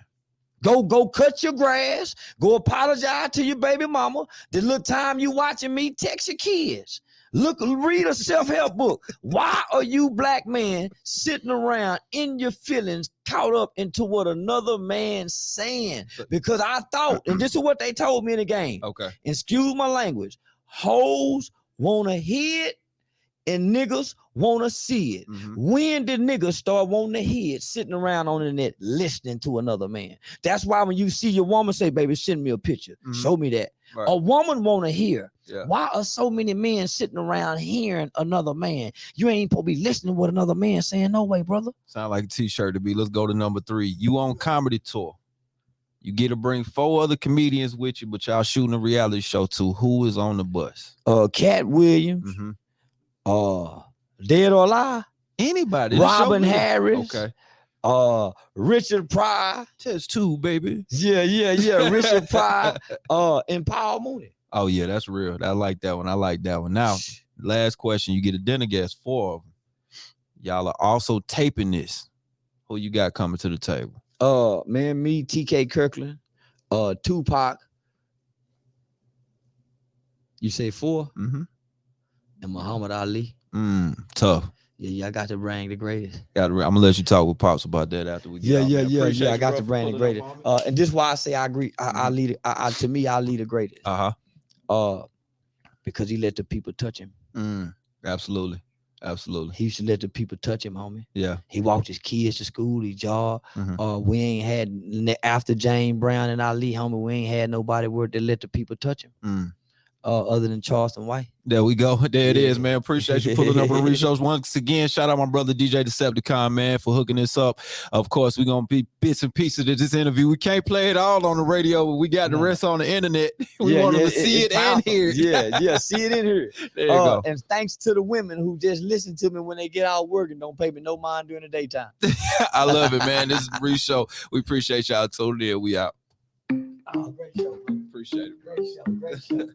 Go cut your grass. Go apologize to your baby mama. The little time you watching me, text your kids. Read a self-help book. Why are you black men sitting around in your feelings, caught up into what another man's saying? Because I thought, and this is what they told me in the game. Okay. Excuse my language. Hoes want to hear it and niggas want to see it. When did niggas start wanting to hear it, sitting around on the net, listening to another man? That's why when you see your woman say, baby, send me a picture. Show me that. Right. A woman want to hear. Yeah. Why are so many men sitting around hearing another man? You ain't supposed to be listening to what another man saying. No way, brother. Sound like a t-shirt to be. Let's go to number 3. You on comedy tour. You get to bring 4 other comedians with you, but y'all shooting a reality show too. Who is on the bus? Cat Williams. Dead or Alive. Anybody. Robin Harris. Okay. Richard Pryor. Test 2, baby. Yeah. Richard Pryor. And Paul Mooney. Oh yeah, that's real. I like that one. Now, last question. You get a dinner guest, 4 of them. Y'all are also taping this. Who you got coming to the table? Me, TK Kirkland, Tupac. You say 4? And Muhammad Ali. Tough. Yeah, I got to bring the greatest. I'm gonna let you talk with Pops about that after we get Yeah. I got to bring the greatest. And this is why I say I agree. I lead. To me, I lead the greatest. Because he let the people touch him. Absolutely. He used to let the people touch him, homie. Yeah. He walked his kids to school. He jogged. We ain't had after James Brown and Ali, homie. We ain't had nobody worth to let the people touch him. Other than Charleston White. There we go. There it is, man. Appreciate you pulling up on the shows. Once again, shout out my brother DJ Decepticon, man, for hooking this up. Of course, we're gonna be bits and pieces of this interview. We can't play it all on the radio, but we got the rest on the internet. We want them to see it and hear it. Yeah, see it in here. There you go. And thanks to the women who just listen to me when they get out work and don't pay me no mind during the daytime. I love it, man. This is the Reec Show. We appreciate y'all tuning in. We out. Great show. Appreciate it. Great show.